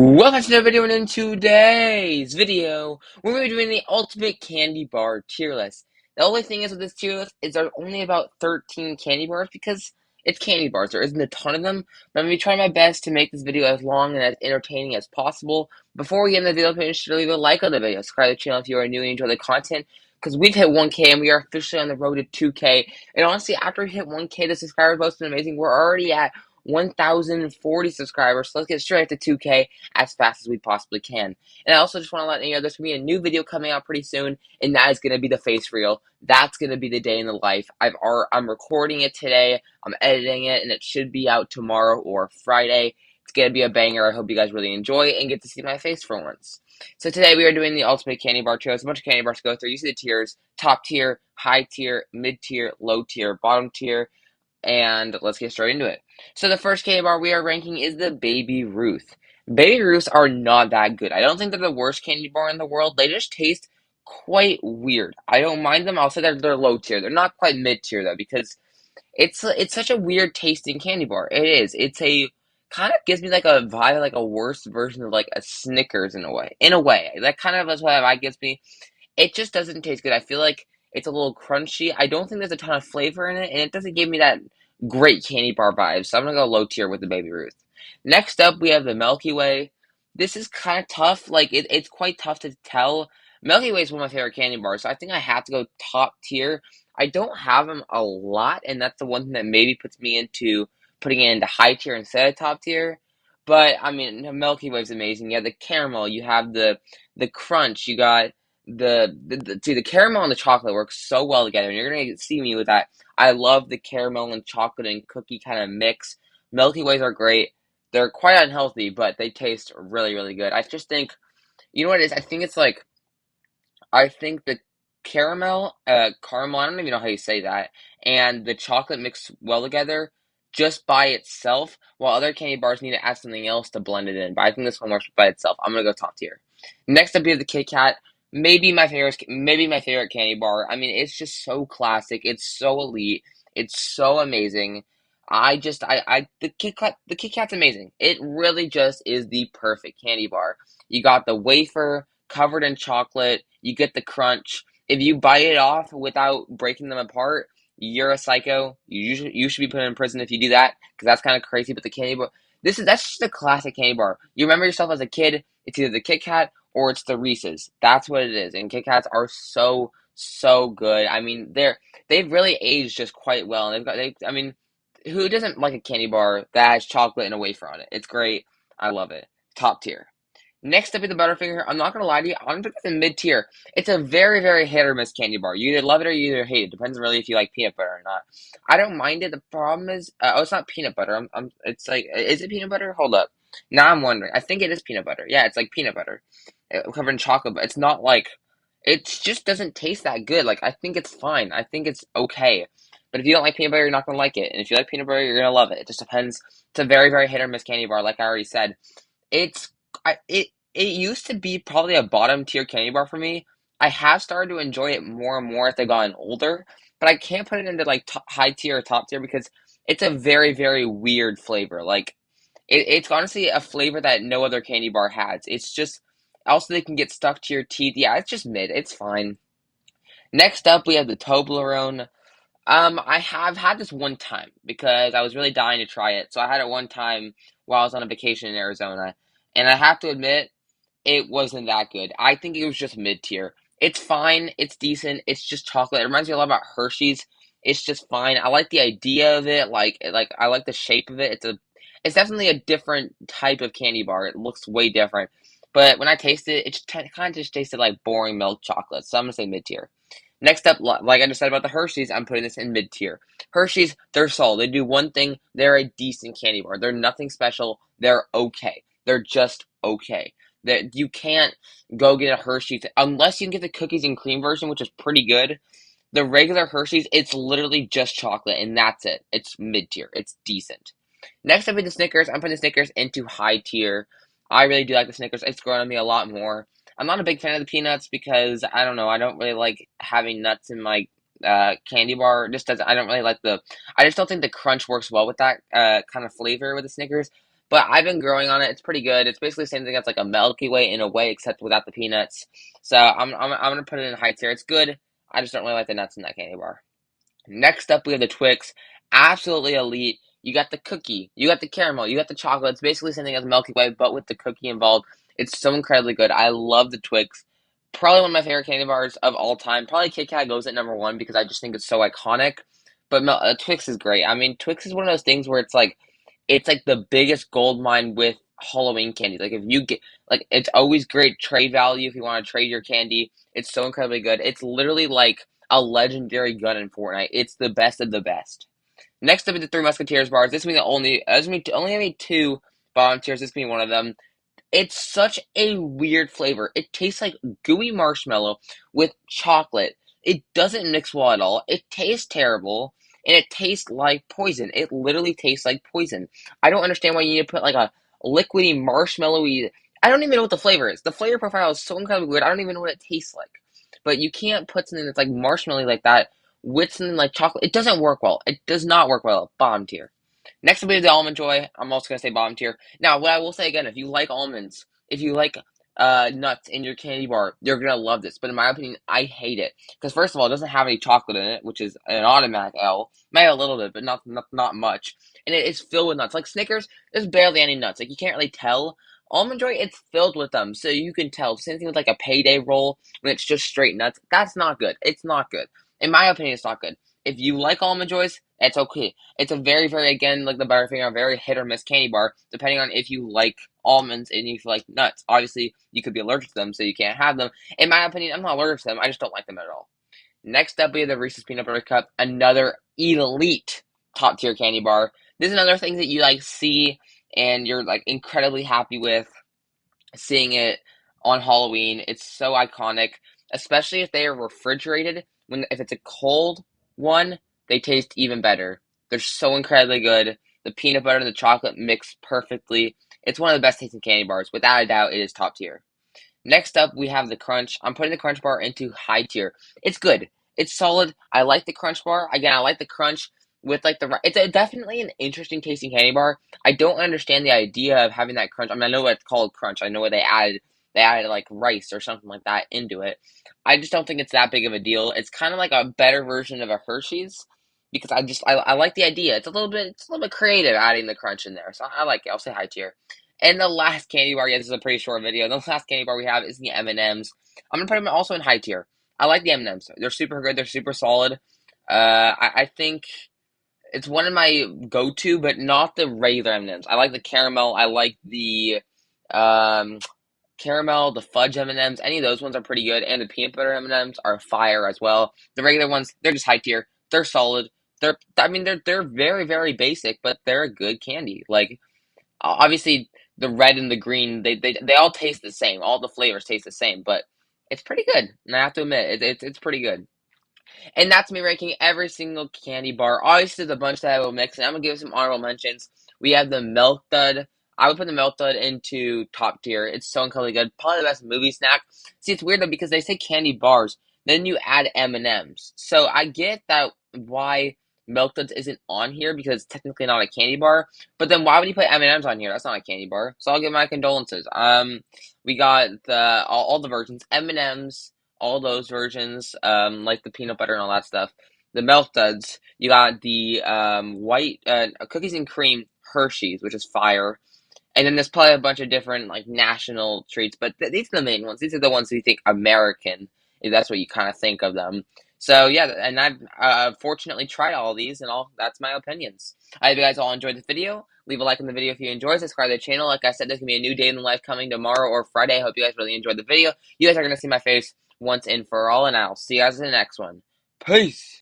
Welcome to another video, and in today's video, we're going to be doing the ultimate candy bar tier list. The only thing is with this tier list is there's only about 13 candy bars because it's candy bars. There isn't a ton of them, but I'm going to try my best to make this video as long and as entertaining as possible. Before we get into the video, make sure to leave a like on the video, subscribe to the channel if you are new and enjoy the content, because we've hit 1K and we are officially on the road to 2K. And honestly, after we hit 1K, the subscriber boost has been amazing. We're already at 1,040 subscribers, so let's get straight to 2K as fast as we possibly can. And I also just want to let you know there's going to be a new video coming out pretty soon, and that is going to be the face reel. That's going to be the day in the life. I'm recording it today, I'm editing it, and it should be out tomorrow or Friday. It's going to be a banger. I hope you guys really enjoy it and get to see my face for once. So today we are doing the ultimate candy bar tier. There's a bunch of candy bars to go through. You see the tiers: top tier, high tier, mid tier, low tier, bottom tier, and let's get straight into it. So the first candy bar we are ranking is the Baby Ruth. Baby Ruths are not that good. I don't think they're the worst candy bar in the world. They just taste quite weird. I don't mind them. I'll say they're low tier. They're not quite mid tier though, because it's such a weird tasting candy bar. It is. It's a kind of gives me like a vibe, like a worse version of like a Snickers in a way. In a way, that kind of is what vibe gives me. It just doesn't taste good. I feel like it's a little crunchy. I don't think there's a ton of flavor in it, and it doesn't give me that great candy bar vibe. So I'm gonna go low tier with the Baby Ruth. Next up, we have the Milky Way. This is kind of tough. Like it's quite tough to tell. Milky Way is one of my favorite candy bars, so I think I have to go top tier. I don't have them a lot, and that's the one thing that maybe puts me into putting it into high tier instead of top tier. But I mean, Milky Way is amazing. You have the caramel, you have the crunch, you got the caramel and the chocolate work so well together, and you're gonna see me with that. I love the caramel and chocolate and cookie kind of mix. Milky Ways are great. They're quite unhealthy, but they taste really, really good. I just think, you know what it is? I think the caramel, I don't even know how you say that, and the chocolate mix well together just by itself, while other candy bars need to add something else to blend it in. But I think this one works by itself. I'm gonna go top tier. Next up, we have the Kit Kat. Maybe my favorite candy bar. I mean, it's just so classic. It's so elite. It's so amazing. The Kit Kat's amazing. It really just is the perfect candy bar. You got the wafer covered in chocolate. You get the crunch. If you bite it off without breaking them apart, you're a psycho. You should be put in prison if you do that, because that's kind of crazy. But the candy bar, that's just a classic candy bar. You remember yourself as a kid. It's either the Kit Kat or it's the Reese's. That's what it is. And Kit Kats are so good. I mean, they've really aged just quite well. And I mean, who doesn't like a candy bar that has chocolate and a wafer on it? It's great. I love it. Top tier. Next up is the Butterfinger. I'm not gonna lie to you, I'm gonna put this in mid tier. It's a very, very hit or miss candy bar. You either love it or you either hate it. Depends really if you like peanut butter or not. I don't mind it. The problem is, it's not peanut butter. It's like, is it peanut butter? Hold up. Now I'm wondering. I think it is peanut butter. Yeah, it's like peanut butter, covered in chocolate. But it's not like, it just doesn't taste that good. Like I think it's fine. I think it's okay. But if you don't like peanut butter, you're not gonna like it. And if you like peanut butter, you're gonna love it. It just depends. It's a very, very hit or miss candy bar. Like I already said. It's it used to be probably a bottom tier candy bar for me. I have started to enjoy it more and more as I've gotten older, but I can't put it into like high tier or top tier because it's a very, very weird flavor. Like it's honestly a flavor that no other candy bar has. It's just also they can get stuck to your teeth. Yeah, it's just mid. It's fine. Next up, we have the Toblerone. I have had this one time because I was really dying to try it. So I had it one time while I was on a vacation in Arizona, and I have to admit, it wasn't that good. I think it was just mid tier. It's fine. It's decent. It's just chocolate. It reminds me a lot about Hershey's. It's just fine. I like the idea of it. Like I like the shape of it. It's definitely a different type of candy bar. It looks way different. But when I tasted it, it just kind of just tasted like boring milk chocolate. So I'm gonna say mid tier. Next up, like I just said about the Hershey's, I'm putting this in mid tier. Hershey's, they're solid. They do one thing. They're a decent candy bar. They're nothing special. They're okay. They're just okay. That you can't go get a Hershey's unless you can get the cookies and cream version, which is pretty good. The regular Hershey's, it's literally just chocolate, and that's it. It's mid tier. It's decent. Next up is the Snickers. I'm putting the Snickers into high tier. I really do like the Snickers. It's grown on me a lot more. I'm not a big fan of the peanuts because I don't know. I don't really like having nuts in my candy bar. Just doesn't. I don't really like the. I just don't think the crunch works well with that kind of flavor with the Snickers. but I've been growing on it. It's pretty good. It's basically the same thing as like a Milky Way in a way, except without the peanuts. So I'm gonna put it in high tier. It's good. I just don't really like the nuts in that candy bar. Next up, we have the Twix. Absolutely elite. You got the cookie, you got the caramel, you got the chocolate. It's basically something as Milky Way, but with the cookie involved. It's so incredibly good. I love the Twix. Probably one of my favorite candy bars of all time. Probably Kit Kat goes at number one because I just think it's so iconic. But Twix is great. I mean, Twix is one of those things where it's like the biggest gold mine with Halloween candy. Like if you get like, it's always great trade value if you want to trade your candy. It's so incredibly good. It's literally like a legendary gun in Fortnite. It's the best of the best. Next up is the Three Musketeers bars. This is the only, as me only having two bottom tiers. This is one of them. It's such a weird flavor. It tastes like gooey marshmallow with chocolate. It doesn't mix well at all. It tastes terrible, and it tastes like poison. It literally tastes like poison. I don't understand why you need to put like a liquidy marshmallowy. I don't even know what the flavor is. The flavor profile is so incredibly weird. I don't even know what it tastes like. But you can't put something that's like marshmallowy like that with something like chocolate. It doesn't work well. It does not work well. Bottom tier. Next will be the Almond Joy. I'm also gonna say bottom tier. Now, what I will say again, if you like almonds, if you like nuts in your candy bar, you're gonna love this. But in my opinion, I hate it because first of all, it doesn't have any chocolate in it, which is an automatic L. Might have a little bit, but not much. And it is filled with nuts. Like Snickers, there's barely any nuts. Like you can't really tell. Almond Joy, it's filled with them, so you can tell. Same thing with like a payday roll when it's just straight nuts. That's not good. It's not good. In my opinion, it's not good. If you like Almond Joys, it's okay. It's a very, very, again, like the Butterfinger, a very hit or miss candy bar, depending on if you like almonds and if you like nuts. Obviously, you could be allergic to them, so you can't have them. In my opinion, I'm not allergic to them. I just don't like them at all. Next up, we have the Reese's Peanut Butter Cup, another elite top tier candy bar. This is another thing that you like see and you're like incredibly happy with seeing it on Halloween. It's so iconic, especially if they are refrigerated. When if it's a cold one, they taste even better. They're so incredibly good. The peanut butter and the chocolate mix perfectly. It's one of the best tasting candy bars. Without a doubt, it is top tier. Next up, we have the Crunch. I'm putting the Crunch bar into high tier. It's good. It's solid. I like the Crunch bar. Again, I like the Crunch with like it's definitely an interesting tasting candy bar. I don't understand the idea of having that crunch. I mean, I know what it's called crunch. I know what they added like rice or something like that into it. I just don't think it's that big of a deal. It's kind of like a better version of a Hershey's because I like the idea. It's a little bit creative adding the crunch in there. So I like it. I'll say high tier. And the last candy bar, yeah, this is a pretty short video. The last candy bar we have is the M&Ms. I'm gonna put them also in high tier. I like the M&Ms. They're super good. They're super solid. I think it's one of my go-to, but not the regular M&Ms. I like the caramel. I like the um, caramel, the fudge M&Ms. Any of those ones are pretty good, and the peanut butter M&Ms are fire as well. The regular ones, they're just high tier. They're solid. I mean, they're very, very basic, but they're a good candy. Like obviously, the red and the green, they all taste the same. All the flavors taste the same, but it's pretty good. And I have to admit, it's pretty good. And that's me ranking every single candy bar. Obviously, there's a bunch that I will mix, and I'm gonna give some honorable mentions. We have the Milk Dud. I would put the Milk Dud into top tier. It's so incredibly good. Probably the best movie snack. See, it's weird though because they say candy bars, then you add M&Ms. So I get that why Milk Duds isn't on here because it's technically not a candy bar. But then why would you put M&Ms on here? That's not a candy bar. So I'll give my condolences. We got all the versions M&Ms, all those versions, like the peanut butter and all that stuff. The Milk Duds, you got the white cookies and cream Hershey's, which is fire. And then there's probably a bunch of different like national treats, but these are the main ones. These are the ones that you think American, if that's what you kind of think of them. So yeah, and I've fortunately tried all these, and all that's my opinions. I hope you guys all enjoyed this video. Leave a like on the video if you enjoyed. Subscribe to the channel. Like I said, there's gonna be a new day in the life coming tomorrow or Friday. I hope you guys really enjoyed the video. You guys are gonna see my face once and for all, and I'll see you guys in the next one. Peace!